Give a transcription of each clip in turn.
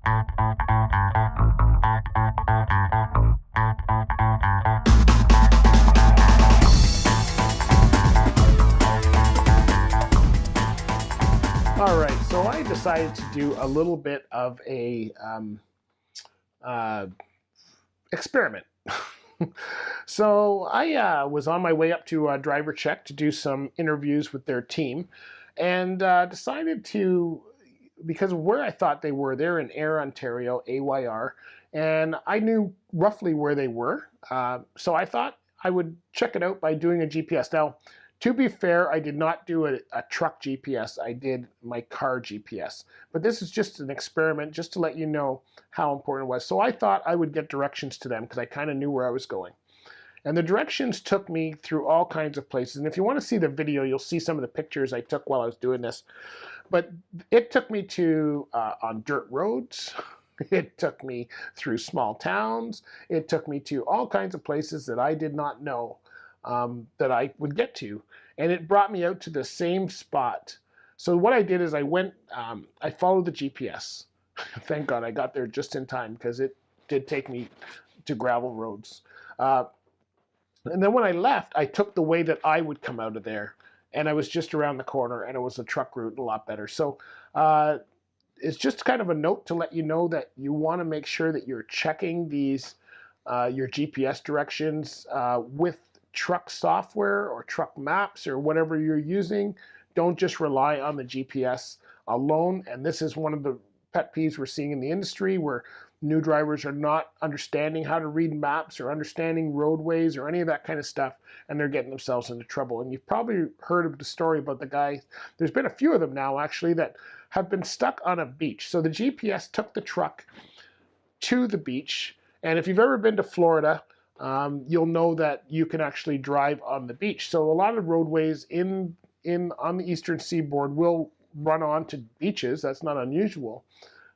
All right, so I decided to do a little bit of a uh, experiment. So I was on my way up to Driver Check to do some interviews with their team, and decided to, because of where I thought they were, they're in Ayr, Ontario, AYR, and I knew roughly where they were. So I thought I would check it out by doing a GPS. Now, to be fair, I did not do a truck GPS. I did my car GPS. But this is just an experiment, just to let you know how important it was. So I thought I would get directions to them because I kind of knew where I was going. And the directions took me through all kinds of places. And if you want to see the video, you'll see some of the pictures I took while I was doing this. But it took me to on dirt roads. It took me through small towns. It took me to all kinds of places that I did not know that I would get to. And it brought me out to the same spot. So what I did is I went, I followed the GPS. Thank God I got there just in time because it did take me to gravel roads. And then when I left, I took the way that I would come out of there. And I was just around the corner, and it was a truck route, a lot better. So it's just kind of a note to let you know that you want to make sure that you're checking these, your GPS directions with truck software or truck maps or whatever you're using. Don't just rely on the GPS alone. And this is one of the pet peeves we're seeing in the industry, where new drivers are not understanding how to read maps or understanding roadways or any of that kind of stuff, and they're getting themselves into trouble. And you've probably heard of the story about the guy, there's been a few of them now actually, that have been stuck on a beach. So the GPS took the truck to the beach, and if you've ever been to Florida, you'll know that you can actually drive on the beach. So a lot of roadways on the eastern seaboard will run onto beaches. That's not unusual,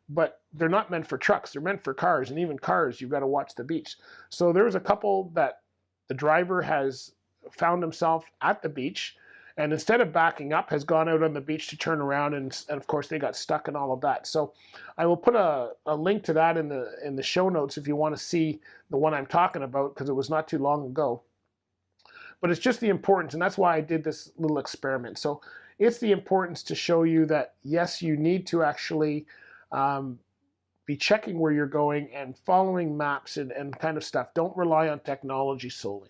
but they're not meant for trucks. They're meant for cars, and even cars, you've got to watch the beach. So there's a couple that the driver has found himself at the beach, and instead of backing up, has gone out on the beach to turn around, and of course they got stuck and all of that. So I will put a link to that in the show notes if you want to see the one I'm talking about, because it was not too long ago. But it's just the importance, and that's why I did this little experiment. So it's the importance to show you that, yes, you need to actually be checking where you're going and following maps and kind of stuff. Don't rely on technology solely.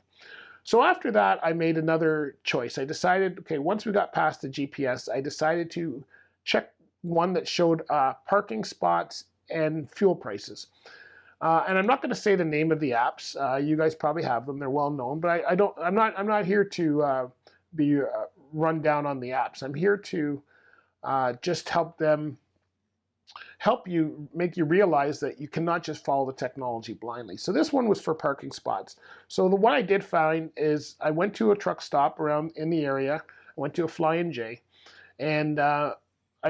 So after that, I made another choice. I decided, okay, once we got past the GPS, I decided to check one that showed parking spots and fuel prices. And I'm not going to say the name of the apps. You guys probably have them; they're well known. But I'm not here to be run down on the apps. I'm here to just help you, make you realize that you cannot just follow the technology blindly. So this one was for parking spots. So what I did find is I went to a truck stop around in the area. I went to a Flying J, and I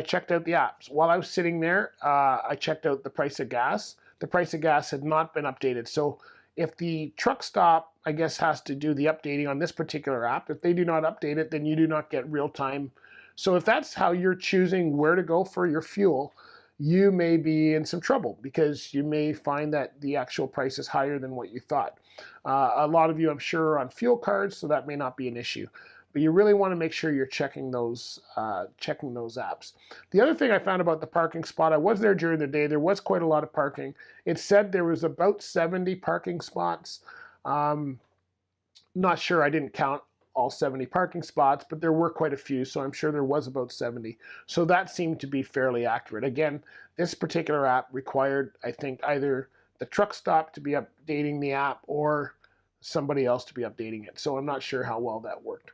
checked out the apps. While I was sitting there, I checked out the price of gas. The price of gas had not been updated. So if the truck stop, I guess, has to do the updating on this particular app, if they do not update it, then you do not get real time. So if that's how you're choosing where to go for your fuel, you may be in some trouble, because you may find that the actual price is higher than what you thought. A lot of you, I'm sure, are on fuel cards, so that may not be an issue. But you really want to make sure you're checking those apps. The other thing I found about the parking spot, I was there during the day. There was quite a lot of parking. It said there was about 70 parking spots. Not sure, I didn't count all 70 parking spots, but there were quite a few, so I'm sure there was about 70. So that seemed to be fairly accurate. Again, this particular app required, I think, either the truck stop to be updating the app or somebody else to be updating it. So I'm not sure how well that worked.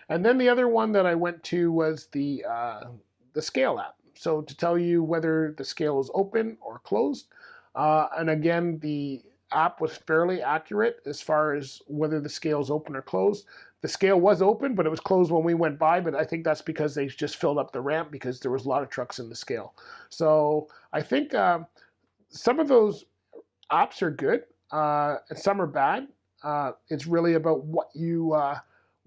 And then the other one that I went to was the scale app. So to tell you whether the scale is open or closed. And again, the app was fairly accurate as far as whether the scale is open or closed. The scale was open, but it was closed when we went by, but I think that's because they just filled up the ramp because there was a lot of trucks in the scale. So I think some of those apps are good, and some are bad. It's really about what you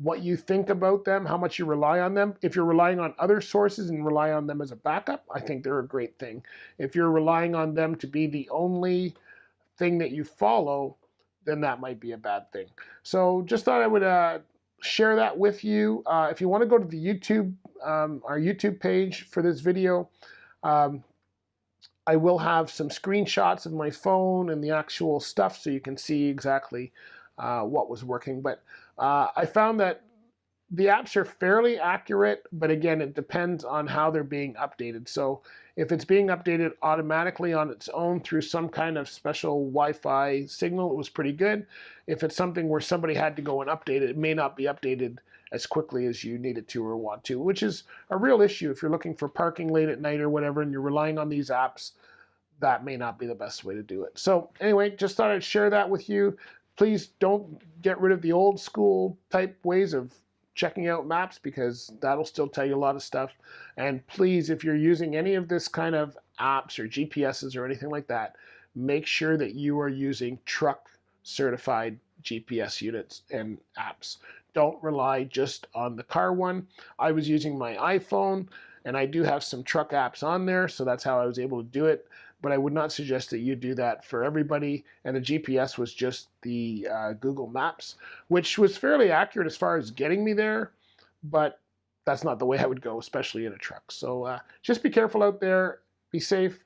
what you think about them, how much you rely on them. If you're relying on other sources and rely on them as a backup, I think they're a great thing. If you're relying on them to be the only thing that you follow, then that might be a bad thing. So just thought I would share that with you. If you want to go to the YouTube, our YouTube page for this video, I will have some screenshots of my phone and the actual stuff so you can see exactly what was working. But I found that the apps are fairly accurate, but again, it depends on how they're being updated. So if it's being updated automatically on its own through some kind of special Wi-Fi signal, it was pretty good. If it's something where somebody had to go and update it, it may not be updated as quickly as you need it to or want to, which is a real issue if you're looking for parking late at night or whatever and you're relying on these apps. That may not be the best way to do it. So anyway, just thought I'd share that with you. Please don't get rid of the old school type ways of checking out maps, because that'll still tell you a lot of stuff. And please, if you're using any of this kind of apps or GPSs or anything like that, make sure that you are using truck certified GPS units and apps. Don't rely just on the car one. I was using my iPhone, and I do have some truck apps on there, so that's how I was able to do it. But I would not suggest that you do that for everybody. And the GPS was just the Google Maps, which was fairly accurate as far as getting me there, but that's not the way I would go, especially in a truck. So just be careful out there, be safe.